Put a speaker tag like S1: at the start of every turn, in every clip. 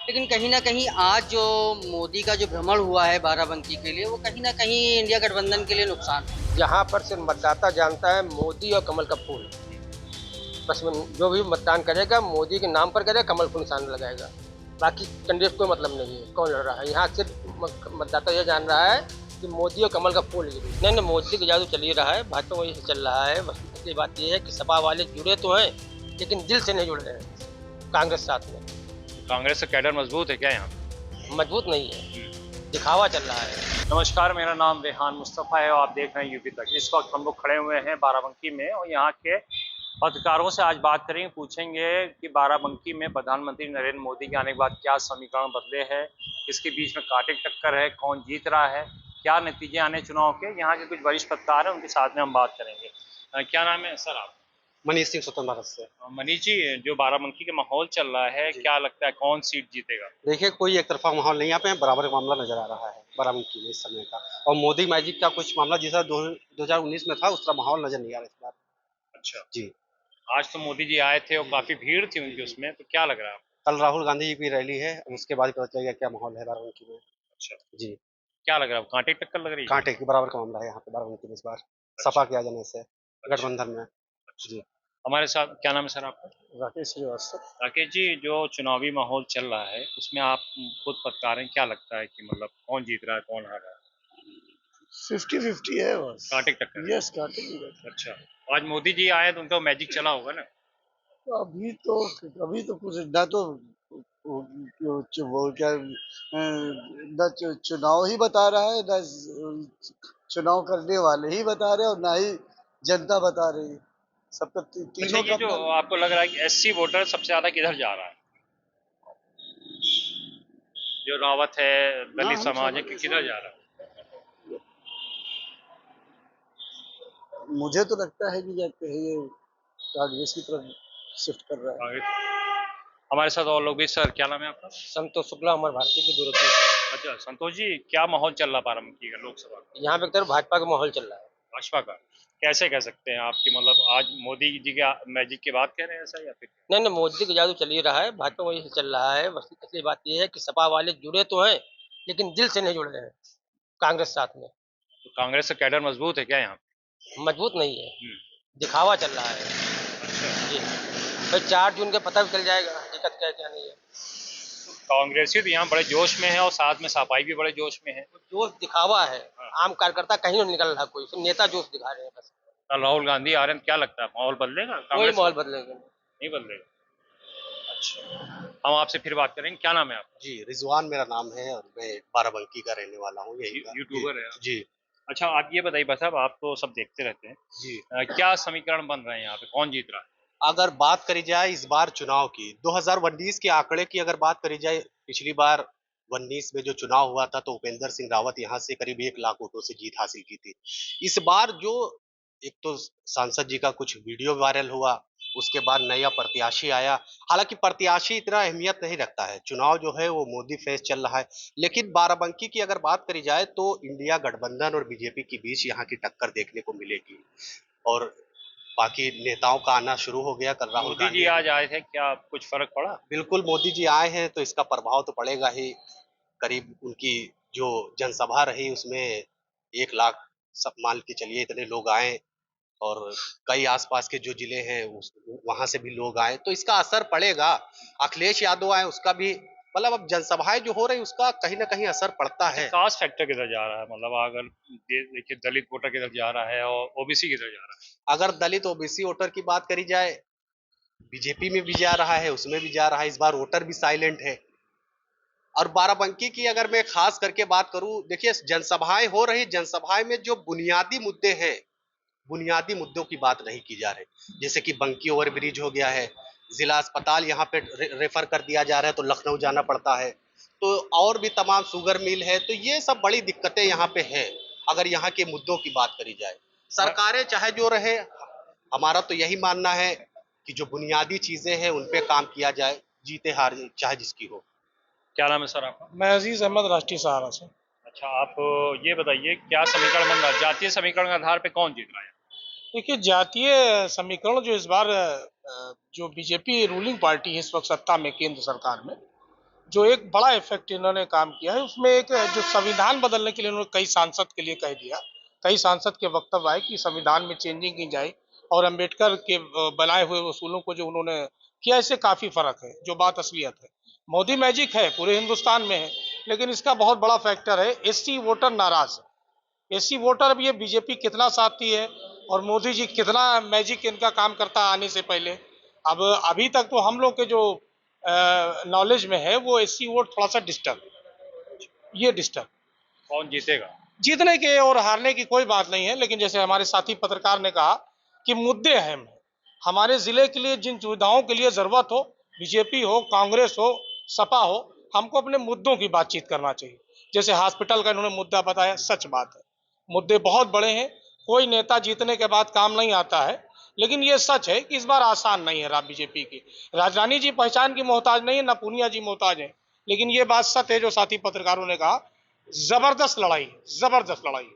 S1: लेकिन कहीं न कहीं आज जो मोदी का जो भ्रमण हुआ है बाराबंकी के लिए, वो कहीं न कहीं इंडिया गठबंधन के लिए नुकसान है।
S2: यहाँ पर सिर्फ मतदाता जानता है मोदी और कमल का फूल। बस जो भी मतदान करेगा मोदी के नाम पर करेगा, कमल को निशान लगाएगा। बाकी कैंडिडेट कोई मतलब नहीं है कौन लड़ रहा है। यहाँ सिर्फ मतदाता यह जान रहा है कि मोदी और कमल का फूल गिरी। नहीं नहीं, मोदी का जादू चल ही रहा है, भाजपा वही से चल रहा है। बस असली बात यह है कि सपा वाले जुड़े तो हैं लेकिन दिल से नहीं जुड़ रहे हैं कांग्रेस साथ में।
S3: कांग्रेस का कैडर मजबूत है क्या यहाँ?
S2: मजबूत नहीं है, दिखावा चल रहा है।
S3: नमस्कार, मेरा नाम रेहान मुस्तफ़ा है और आप देख रहे हैं यूपी तक। इस वक्त हम लोग खड़े हुए हैं बाराबंकी में और यहाँ के पत्रकारों से आज बात करेंगे, पूछेंगे कि बाराबंकी में प्रधानमंत्री नरेंद्र मोदी के आने के बाद क्या समीकरण बदले हैं, इसके बीच में कांटे की टक्कर है, कौन जीत रहा है, क्या नतीजे आने चुनाव के। यहाँ के कुछ वरिष्ठ पत्रकार हैं, उनके साथ में हम बात करेंगे। क्या नाम है सर आप?
S4: मनीष सिंह स्वतंत्र भारत से।
S3: मनीष जी, जो बाराबंकी का माहौल चल रहा है, क्या लगता है कौन सीट जीतेगा?
S4: देखिए, कोई एक तरफा माहौल नहीं, यहाँ पे बराबर मामला नजर आ रहा है बाराबंकी में इस समय का। और मोदी मैजिक का कुछ मामला जैसा 2019 में था उस तरह माहौल नजर नहीं आ रहा इस बार।
S3: अच्छा
S4: जी।
S3: आज तो मोदी जी आए थे और काफी भीड़ थी उनकी, उसमें तो क्या लग रहा है आपको?
S4: कल राहुल गांधी जी की रैली है, उसके बाद ही पता चलेगा क्या माहौल है बाराबंकी में।
S3: अच्छा,
S4: जी।
S3: क्या लग रहा है, कांटे की टक्कर लग रही है?
S4: कांटे के बराबर का मामला है यहाँ पे बाराबंकी में इस बार, सपा के आ जाने से गठबंधन में। जी।
S3: हमारे साथ क्या नाम है सर आपका?
S4: राकेश श्रीवास्तव।
S3: राकेश जी, जो चुनावी माहौल चल रहा है उसमें आप खुद पत्रकार हैं, क्या लगता है कि मतलब कौन जीत रहा है, कौन हार रहा है?
S5: 50-50 है बस।
S3: कांटे की टक्कर है।
S5: यस, काटे की टक्कर।
S3: अच्छा, आज मोदी जी आए तो उनका मैजिक चला होगा ना?
S5: तो अभी तो कुछ ना तो वो क्या न चुनाव ही बता रहा है, न चुनाव करने वाले ही बता रहे हैं और ना ही जनता बता रही है। सबका
S3: अच्छा,
S5: तीनों का
S3: ये जो
S5: अपना।
S3: आपको लग रहा है कि एससी वोटर सबसे ज्यादा किधर जा रहा है? जो रावत है,
S5: हाँ,
S3: दलित
S5: हम
S3: समाज है,
S5: समझ
S3: किधर जा रहा है?
S5: मुझे तो लगता है कि ये कांग्रेस की तरफ शिफ्ट कर रहा है।
S3: हमारे साथ और लोग भी। सर क्या नाम है आपका?
S2: संतोष शुक्ला अमर भारती की दूरदर्शी से।
S3: अच्छा संतोष जी, क्या माहौल चल रहा बाराबंकी का लोकसभा का?
S2: यहाँ पे एक तरफ भाजपा का माहौल चल रहा है।
S3: भाजपा का कैसे कह सकते हैं आपकी, मतलब आज मोदी जी के मैजिक की बात कह रहे हैं ऐसा या फिर?
S2: नहीं नहीं, मोदी का जादू चल ही रहा है, भाजपा वही से चल रहा है। बस असली बात यह है कि सपा वाले जुड़े तो हैं लेकिन दिल से नहीं जुड़ रहे हैं कांग्रेस साथ में।
S3: तो कांग्रेस का कैडर मजबूत है क्या यहाँ?
S2: मजबूत नहीं है,
S3: हम्म,
S2: दिखावा चल रहा है।
S3: अच्छा।
S2: जी। फिर 4 जून के पता भी चल जाएगा हकीकत क्या है क्या नहीं है।
S3: कांग्रेसी तो यहाँ बड़े जोश में है और साथ में सपाई भी बड़े जोश में है।
S2: जोश दिखावा है,
S3: हाँ।
S2: आम कार्यकर्ता कहीं नहीं निकल रहा, कोई सिर्फ नेता जोश दिखा रहे हैं बस।
S3: कल राहुल गांधी आ रहे हैं, क्या लगता है माहौल बदलेगा
S2: कोई
S3: कांग्रेस
S2: माहौल
S3: का?
S2: बदलेगा नहीं।
S3: नहीं बदलेगा। अच्छा, हम आपसे फिर बात करेंगे। क्या नाम है आपका?
S4: जी, रिजवान मेरा नाम है और मैं बाराबंकी का रहने वाला हूँ, यही का।
S3: यूट्यूबर है आप?
S4: जी।
S3: अच्छा, आप ये बताइए बस, साहब आप तो सब देखते रहते हैं,
S4: जी।
S3: क्या समीकरण बन रहे हैं यहाँ पे, कौन जीत रहा है?
S4: अगर बात करी जाए इस बार चुनाव की, 2019 के आंकड़े की अगर बात करी जाए, पिछली बार 19 में जो चुनाव हुआ था तो उपेंद्र सिंह रावत यहाँ से करीब 1 लाख वोटों से जीत हासिल की थी। इस बार जो एक तो सांसद जी का कुछ वीडियो वायरल हुआ, उसके बाद नया प्रत्याशी आया। हालांकि प्रत्याशी इतना अहमियत नहीं रखता है, चुनाव जो है वो मोदी फेस चल रहा है। लेकिन बाराबंकी की अगर बात करी जाए तो इंडिया गठबंधन और बीजेपी के बीच यहाँ की टक्कर देखने को मिलेगी। और बाकी नेताओं का आना शुरू हो गया। कल राहुल
S3: मोदी जी
S4: गांधी
S3: आज आए थे, क्या कुछ फर्क पड़ा?
S4: बिल्कुल मोदी जी आए हैं तो इसका प्रभाव तो पड़ेगा ही। करीब उनकी जो जनसभा रही उसमें 1 लाख, सब मान के चलिए इतने लोग आए। और कई आसपास के जो जिले हैं वहां से भी लोग आए तो इसका असर पड़ेगा। अखिलेश यादव आए, उसका भी मतलब अब जनसभाएं जो हो रही उसका कहीं ना कहीं असर पड़ता
S3: अच्छा,
S4: है।
S3: कास्ट फैक्टर किधर जा रहा है, मतलब अगर देखिए दलित वोटर किधर जा रहा है और ओबीसी किधर जा रहा है?
S4: अगर दलित ओबीसी वोटर की बात करी जाए, बीजेपी में भी जा रहा है, उसमें भी जा रहा है। इस बार वोटर भी साइलेंट है। और बाराबंकी की अगर मैं खास करके बात करूं, देखिए जनसभाएं हो रही, जनसभाएं में जो बुनियादी मुद्दे हैं, बुनियादी मुद्दों की बात नहीं की जा रही। जैसे कि बंकी ओवर ब्रिज हो गया है, जिला अस्पताल यहाँ पे रेफर कर दिया जा रहा है तो लखनऊ जाना पड़ता है। तो और भी तमाम शुगर मिल है, तो ये सब बड़ी दिक्कतें यहाँ पे है। अगर यहाँ के मुद्दों की बात करी जाए, सरकारें चाहे जो रहे, हमारा तो यही मानना है कि जो बुनियादी चीजें हैं उन पे काम किया जाए, जीते हार चाहे जिसकी हो।
S3: क्या नाम है सर आपका?
S5: मैं अजीज अहमद, राष्ट्रीय सहारा से।
S3: अच्छा, आप ये बताइए क्या समीकरण बन रहा है, जातीय समीकरण के आधार पे कौन जीत रहा है?
S5: देखिए, जातीय समीकरण जो इस बार जो बीजेपी रूलिंग पार्टी है इस वक्त सत्ता में केंद्र सरकार में,
S6: जो एक बड़ा इफेक्ट इन्होंने काम किया है, उसमें एक जो संविधान बदलने के लिए उन्होंने कई सांसद के लिए कह दिया, कई सांसद के वक्तव्य आए कि संविधान में चेंजिंग की जाए और अंबेडकर के बनाए हुए उसूलों को जो उन्होंने किया, इससे काफी फर्क है, जो बात असलियत है। मोदी मैजिक है, पूरे हिंदुस्तान में है, लेकिन इसका बहुत बड़ा फैक्टर है एससी वोटर नाराज। एससी वोटर अब ये बीजेपी कितना साथी है और मोदी जी कितना मैजिक इनका काम करता है आने से पहले। अब अभी तक तो हम लोग के जो नॉलेज में है वो एससी वोट थोड़ा सा डिस्टर्ब
S3: कौन जीतेगा?
S6: जीतने के और हारने की कोई बात नहीं है, लेकिन जैसे हमारे साथी पत्रकार ने कहा कि मुद्दे अहम हैं। हमारे जिले के लिए जिन सुविधाओं के लिए जरूरत हो, बीजेपी हो, कांग्रेस हो, सपा हो, हमको अपने मुद्दों की बातचीत करना चाहिए। जैसे हॉस्पिटल का इन्होंने मुद्दा बताया, सच बात है, मुद्दे बहुत बड़े हैं। कोई नेता जीतने के बाद काम नहीं आता है, लेकिन ये सच है कि इस बार आसान नहीं है बीजेपी की। राजरानी जी पहचान की मोहताज नहीं है, ना पूनिया जी मोहताज है, लेकिन ये बात सत्य है जो साथी पत्रकारों ने कहा, जबरदस्त लड़ाई।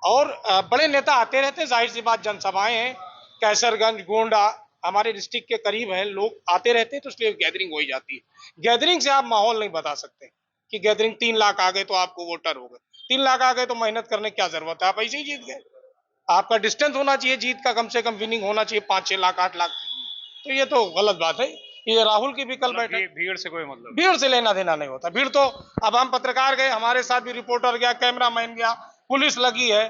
S6: और बड़े नेता आते रहते, जाहिर सी बात, जनसभाएं हैं, कैसरगंज, गोंडा हमारे डिस्ट्रिक्ट के करीब है, लोग आते रहते हैं, तो इसलिए गैदरिंग हो ही जाती है। गैदरिंग से आप माहौल नहीं बता सकते कि गैदरिंग 3 लाख आ गए तो आपको वोटर हो गए, 3 लाख आ गए तो मेहनत करने की क्या जरूरत है, आप ऐसे ही जीत गए। आपका डिस्टेंस होना चाहिए जीत का, कम से कम विनिंग होना चाहिए 5-6 लाख 8 लाख। तो ये तो गलत बात है। ये राहुल की भी कल बैठे,
S3: भीड़ से कोई मतलब?
S6: भीड़ से लेना देना नहीं होता। भीड़ तो अब हम पत्रकार गए, हमारे साथ भी रिपोर्टर गया, कैमरामैन गया, पुलिस लगी है,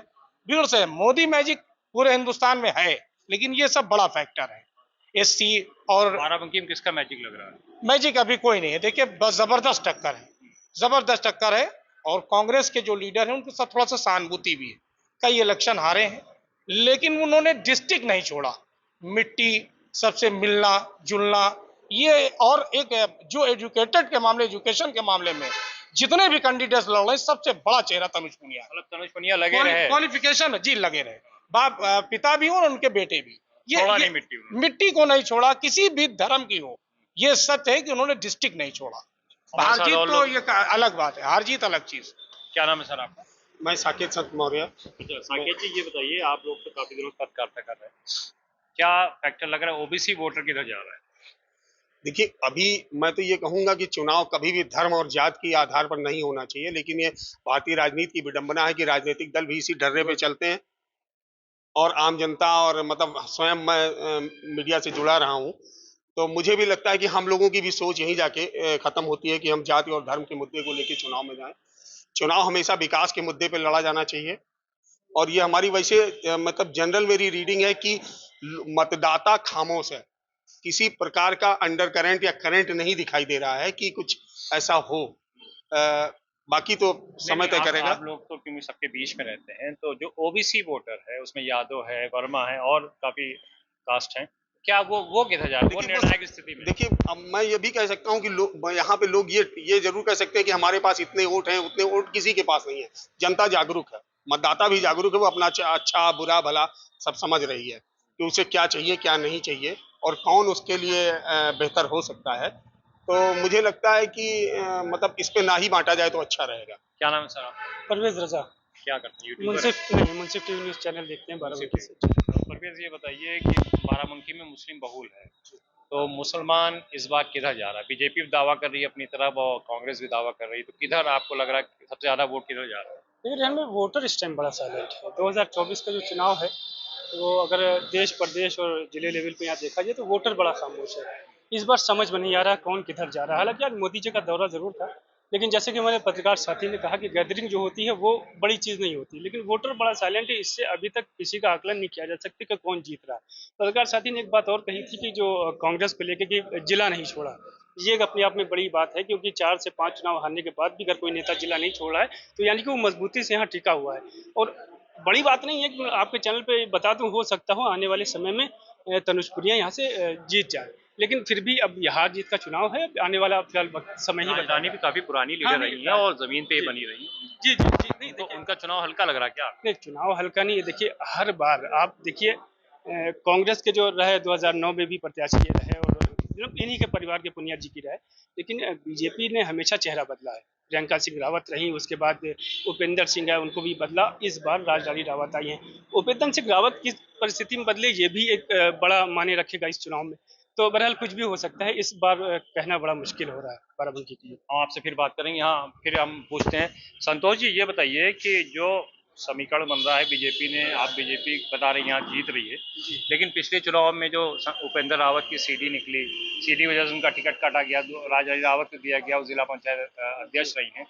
S6: भीड़ से। मोदी मैजिक पूरे हिंदुस्तान में है, लेकिन ये सब बड़ा फैक्टर है। एससी और
S3: बाराबंकी में किसका मैजिक लग रहा है?
S6: मैजिक अभी कोई नहीं है, देखिए बस जबरदस्त टक्कर है। और कांग्रेस के जो लीडर हैं उनके साथ थोड़ा सा सहानुभूति भी है। कई इलेक्शन हारे हैं, लेकिन उन्होंने डिस्ट्रिक्ट नहीं छोड़ा, मिट्टी सबसे मिलना जुलना, ये और एक जो एजुकेटेड के मामले, एजुकेशन के मामले में जितने भी कैंडिडेट्स लड़ रहे हैं, सबसे बड़ा चेहरा तनुज पुनिया।
S3: मतलब तनुज पुनिया लगे रहे,
S6: क्वालिफिकेशन जी लगे रहे, बाप पिता भी और उनके बेटे भी।
S3: छोड़ा नहीं
S6: मिट्टी को नहीं छोड़ा, किसी भी धर्म की हो। ये सच है कि उन्होंने डिस्ट्रिक्ट नहीं छोड़ा। हार जीत तो ये अलग बात है, हार जीत अलग चीज।
S3: क्या नाम है सर आपका?
S4: मैं साकेत संत मौर्य।
S3: अच्छा साकेत जी, ये बताइए, आप लोग तो काफी दिनों से पत्रकारिता कर रहे हैं, क्या फैक्टर लग रहा है ओबीसी वोटर किधर जा रहा है?
S4: देखिए, अभी मैं तो ये कहूंगा कि चुनाव कभी भी धर्म और जात के आधार पर नहीं होना चाहिए, लेकिन ये भारतीय राजनीति की विडंबना है कि राजनीतिक दल भी इसी डर्रे पे चलते हैं और आम जनता और मतलब स्वयं मैं मीडिया से जुड़ा रहा हूं, तो मुझे भी लगता है कि हम लोगों की भी सोच यहीं जाके खत्म होती है कि हम जाति और धर्म के मुद्दे को लेकर चुनाव में जाएं। चुनाव हमेशा विकास के मुद्दे पर लड़ा जाना चाहिए। और ये हमारी वैसे मतलब जनरल मेरी रीडिंग है कि मतदाता खामोश है, किसी प्रकार का अंडर करंट या करंट नहीं दिखाई दे रहा है कि कुछ ऐसा हो। बाकी तो समय तय करेगा।
S3: आप लोग तो क्योंकि सबके बीच में रहते हैं, तो जो ओबीसी वोटर है उसमें यादव है, वर्मा है और काफी कास्ट हैं, क्या वो किधर जा रहा है? वो निर्णायक स्थिति में।
S4: देखिए, अब मैं ये भी कह सकता हूँ कि लोग यहाँ पे लोग ये जरूर कह सकते हैं कि हमारे पास इतने वोट हैं, उतने वोट किसी के पास नहीं है। जनता जागरूक है, मतदाता भी जागरूक है, वो अपना अच्छा बुरा भला सब समझ रही है कि उसे क्या चाहिए क्या नहीं चाहिए और कौन उसके लिए बेहतर हो सकता है। तो मुझे लगता है कि मतलब इस पे ना ही बांटा जाए तो अच्छा रहेगा।
S3: क्या नाम है सर आप?
S7: परवेज रजा।
S3: क्या करते हैं? यूट्यूबर?
S7: मुंसिफ टीवी न्यूज़ चैनल देखते हैं बाराबंकी से।
S3: परवेज, ये बताइए कि बाराबंकी में मुस्लिम बहुल है, तो मुसलमान इस बार किधर जा रहा है? बीजेपी भी दावा कर रही है अपनी तरफ और कांग्रेस भी दावा कर रही है, तो किधर आपको लग रहा है सबसे ज्यादा वोट किधर जा रहा है?
S7: लेकिन हमें वोटर इस टाइम बड़ा साइलेंट है। 2024 का जो चुनाव है, तो अगर देश प्रदेश और जिले लेवल पे यहाँ देखा जाए तो वोटर बड़ा खामोश है। इस बार समझ में नहीं आ रहा कौन किधर जा रहा है। हालांकि आज मोदी जी का दौरा जरूर था, लेकिन जैसे कि हमारे पत्रकार साथी ने कहा कि गैदरिंग जो होती है वो बड़ी चीज़ नहीं होती, लेकिन वोटर बड़ा साइलेंट है। इससे अभी तक किसी का आकलन नहीं किया जा सकता कि कौन जीत रहा है। पत्रकार साथी ने एक बात और कही थी कि जो कांग्रेस को लेकर कि जिला नहीं छोड़ा, ये एक अपने आप में बड़ी बात है, क्योंकि 4 से 5 चुनाव हारने के बाद भी अगर कोई नेता जिला नहीं छोड़ा है तो यानी कि वो मजबूती से यहाँ टिका हुआ है। और बड़ी बात नहीं है कि आपके चैनल पे बता दूं, हो सकता हो आने वाले समय में तनुज पुनिया यहाँ से जीत जाए, लेकिन फिर भी अब हार जीत का चुनाव है, आने वाला फिलहाल समय ही
S3: राजधानी भी काफी पुरानी लीडर रही है और जमीन पे बनी रही है।
S7: जी जी जी। नहीं,
S3: तो उनका चुनाव हल्का लग रहा है क्या?
S7: नहीं, चुनाव हल्का नहीं है। देखिए, हर बार आप देखिए, कांग्रेस के जो रहे 2009 में भी प्रत्याशी ये रहे और इन्हीं के परिवार के पुनिया जी की रहे, लेकिन बीजेपी ने हमेशा चेहरा बदला है। प्रियंका सिंह रावत रही, उसके बाद उपेंद्र सिंह है, उनको भी बदला। इस बार राजधानी रावत आई हैं। उपेंद्र सिंह रावत किस परिस्थिति में बदले, ये भी एक बड़ा माने रखेगा इस चुनाव में। तो बहरहाल कुछ भी हो सकता है, इस बार कहना बड़ा मुश्किल हो रहा है बाराबंकी के लिए।
S3: हम आपसे फिर बात करेंगे। यहाँ फिर हम पूछते हैं, संतोष जी ये बताइए कि जो समीकरण बन रहा है बीजेपी ने, आप बीजेपी बता रहे हैं यहाँ जीत रही है, लेकिन पिछले चुनाव में जो उपेंद्र रावत की सीडी निकली, सीडी वजह से उनका टिकट काटा गया, राजा रावत को दिया गया, वो जिला पंचायत अध्यक्ष रही हैं,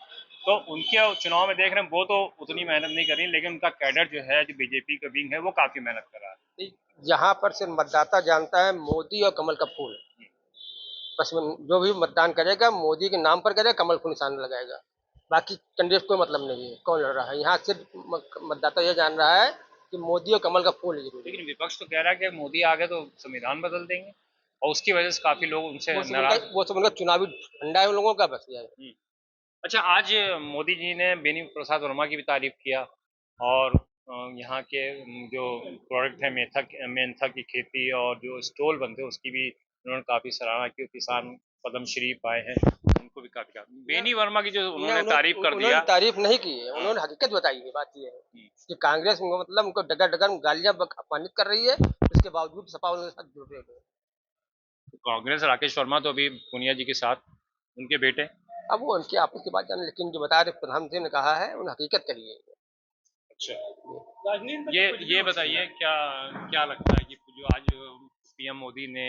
S3: तो उनके चुनाव में देख रहे हैं वो तो उतनी मेहनत नहीं करी, लेकिन उनका कैडर जो है, जो बीजेपी का विंग है, वो काफी मेहनत कर रहा है।
S2: यहाँ पर सिर्फ मतदाता जानता है मोदी और कमल का फूल। बस जो भी मतदान करेगा मोदी के नाम पर करेगा, कमल को निशान लगाएगा, बाकी कैंडिडेट कोई मतलब नहीं है कौन लड़ रहा है। यहाँ सिर्फ मतदाता ये जान रहा है कि मोदी और कमल का फूल है जरूरी।
S3: लेकिन विपक्ष तो कह रहा है कि मोदी आ गए तो संविधान बदल देंगे, और उसकी वजह से काफी लोग उनसे नाराज।
S2: वो सब उनका चुनावी फंडा है उन लोगों का, बस यार।
S3: अच्छा, आज मोदी जी ने बेनी प्रसाद वर्मा की भी तारीफ किया, और यहाँ के जो प्रोडक्ट है मेंथा की खेती और जो स्टॉल बनते हैं उसकी भी उन्होंने काफी सराहना की। किसान पद्मश्री पाए हैं, उनको भी काफी कहा। बेनी वर्मा की जो उन्होंने तारीफ कर दिया,
S2: तारीफ नहीं की है, उन्होंने हकीकत बताई है। बात ये है कि कांग्रेस मतलब उनको डगर डगर गालियां अपमानित कर रही है, इसके बावजूद सपा उनके साथ जुड़ रहे हैं।
S3: कांग्रेस राकेश वर्मा तो अभी पुनिया जी के साथ, उनके बेटे,
S2: अब वो उनकी आपस की बात जाने, लेकिन जो बता रहे प्रधानमंत्री ने कहा है उन्हें हकीकत करी है।
S3: अच्छा, ये बताइए क्या क्या लगता है कि जो आज पीएम मोदी ने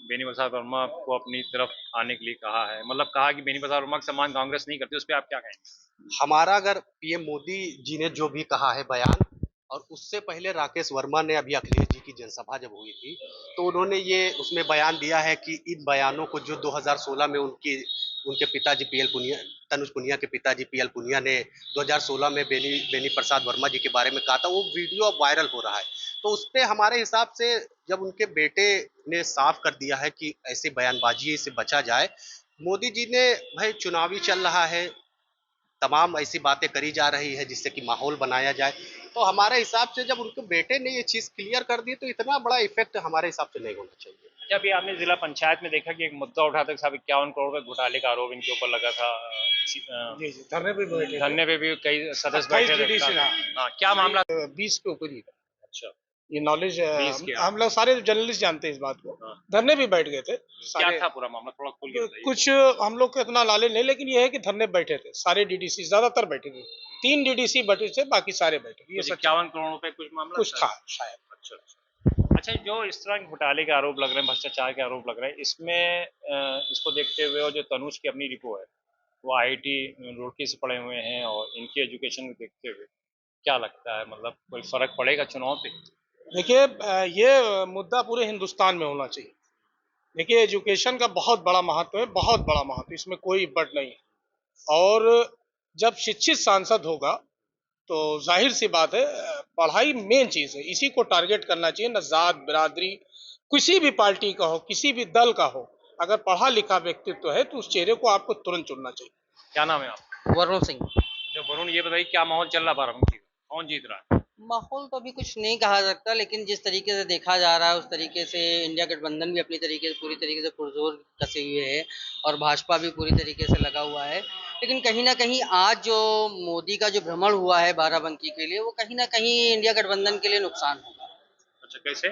S3: बेनी प्रसाद वर्मा को अपनी तरफ आने के लिए कहा है, मतलब कहा कि बेनी प्रसाद वर्मा का सम्मान कांग्रेस नहीं करती, उस पर आप क्या कहेंगे?
S4: हमारा अगर पीएम मोदी जी ने जो भी कहा है बयान, और उससे पहले राकेश वर्मा ने अभी अखिलेश जी की जनसभा जब हुई थी तो उन्होंने ये उसमें बयान दिया है कि इन बयानों को जो 2016 में उनके पिताजी तनुज पुनिया के पिताजी पीएल पुनिया ने 2016 में बेनी प्रसाद वर्मा जी के बारे में कहा था, वो वीडियो अब वायरल हो रहा है। तो उस पर हमारे हिसाब से जब उनके बेटे ने साफ कर दिया है कि ऐसे बयानबाजी से बचा जाए, मोदी जी ने भाई चुनावी चल रहा है, तमाम ऐसी बातें करी जा रही है जिससे कि माहौल बनाया जाए, तो हमारे हिसाब से जब उनके बेटे ने ये चीज क्लियर कर दी तो इतना बड़ा इफेक्ट हमारे हिसाब से नहीं होना चाहिए।
S3: जब भी आपने जिला पंचायत में देखा कि एक मुद्दा उठा था, 51 करोड़ के घोटाले का आरोप इनके ऊपर लगा था,
S6: जी जी, धरने
S3: पे भी कई सदस्य बैठे थे। हाँ, क्या मामला?
S6: 20 के ऊपर ही।
S3: अच्छा,
S6: ये नॉलेज
S3: 20 के
S6: हम लोग सारे जर्नलिस्ट जानते हैं इस बात को।
S3: हाँ।
S6: धरने भी बैठ गए थे
S3: क्या था पूरा मामला, थोड़ा खोल के बताइए।
S6: कुछ हम लोग को इतना नॉलेज नहीं, लेकिन ये है कि धरने बैठे थे सारे डीडीसी, ज्यादातर बैठे थे, 3 डीडीसी बैठे थे, बाकी सारे बैठे थे। ये
S3: 51 करोड़ रुपए कुछ मामला
S6: कुछ था शायद।
S3: अच्छा, जो इस तरह के घोटाले के आरोप लग रहे हैं, भ्रष्टाचार के आरोप लग रहे हैं, इसमें इसको देखते हुए और जो तनुज की अपनी रिपो है, वो IIT रुड़की से पढ़े हुए हैं, और इनकी एजुकेशन को देखते हुए क्या लगता है, मतलब कोई फर्क पड़ेगा चुनाव पे?
S6: देखिए, ये मुद्दा पूरे हिंदुस्तान में होना चाहिए। देखिए, एजुकेशन का बहुत बड़ा महत्व है, बहुत बड़ा महत्व, इसमें कोई बट नहीं है। और जब शिक्षित सांसद होगा तो जाहिर सी बात है, पढ़ाई मेन चीज है, इसी को टारगेट करना चाहिए। न जात बिरादरी किसी भी पार्टी का हो, किसी भी दल का हो, अगर पढ़ा लिखा व्यक्तित्व है तो उस चेहरे को आपको तुरंत चुनना चाहिए।
S3: क्या नाम है आप?
S1: वरुण सिंह।
S3: अच्छा वरुण, ये बताइए क्या माहौल चल रहा है बाराबंकी, कौन जीत रहा है?
S1: माहौल तो अभी कुछ नहीं कहा सकता, लेकिन जिस तरीके से देखा जा रहा है उस तरीके से इंडिया गठबंधन भी अपनी तरीके से पूरी तरीके से पुरजोर कसे हुए है, और भाजपा भी पूरी तरीके से लगा हुआ है। लेकिन कहीं ना कहीं आज जो मोदी का जो भ्रमण हुआ है बाराबंकी के लिए, वो कहीं ना कहीं इंडिया गठबंधन के लिए नुकसान होगा।
S3: अच्छा, कैसे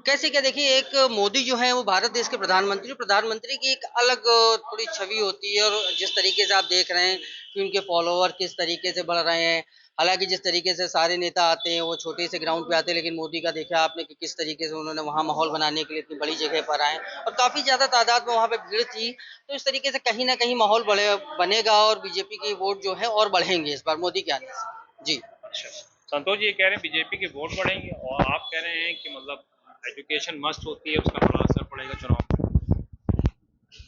S1: कैसे क्या? देखिए, एक मोदी जो है वो भारत देश के प्रधानमंत्री की एक अलग थोड़ी छवि होती है, और जिस तरीके से आप देख रहे हैं कि उनके फॉलोअर किस तरीके से बढ़ रहे हैं, हालांकि जिस तरीके से सारे नेता आते हैं वो छोटे से ग्राउंड पे आते हैं, लेकिन मोदी का देखा आपने कि किस तरीके से उन्होंने वहाँ माहौल बनाने के लिए इतनी बड़ी जगह पर आए, और काफी ज्यादा तादाद में वहाँ पे भीड़ थी। तो इस तरीके से कहीं ना कहीं माहौल बनेगा, और बीजेपी की वोट जो है और बढ़ेंगे इस बार मोदी के आने से। जी।
S3: अच्छा, संतोष जी ये कह रहे हैं बीजेपी के वोट बढ़ेंगे, और आप कह रहे हैं कि मतलब एजुकेशन मस्त होती है, उसका बड़ा असर पड़ेगा चुनाव में।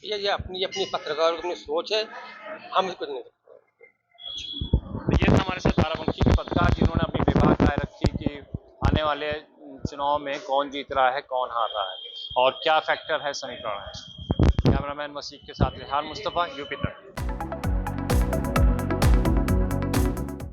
S2: ये अपनी अपनी पत्रकारों की अपनी सोच है, हम कुछ नहीं।
S3: तो ये था हमारे साथ बाराबंकी के पत्रकार जिन्होंने अपनी विभाग राय रखी कि आने वाले चुनाव में कौन जीत रहा है, कौन हार रहा है, और क्या फैक्टर है, समीकरण है। कैमरामैन मसीह के साथ रेहान मुस्तफा, यूपी तक।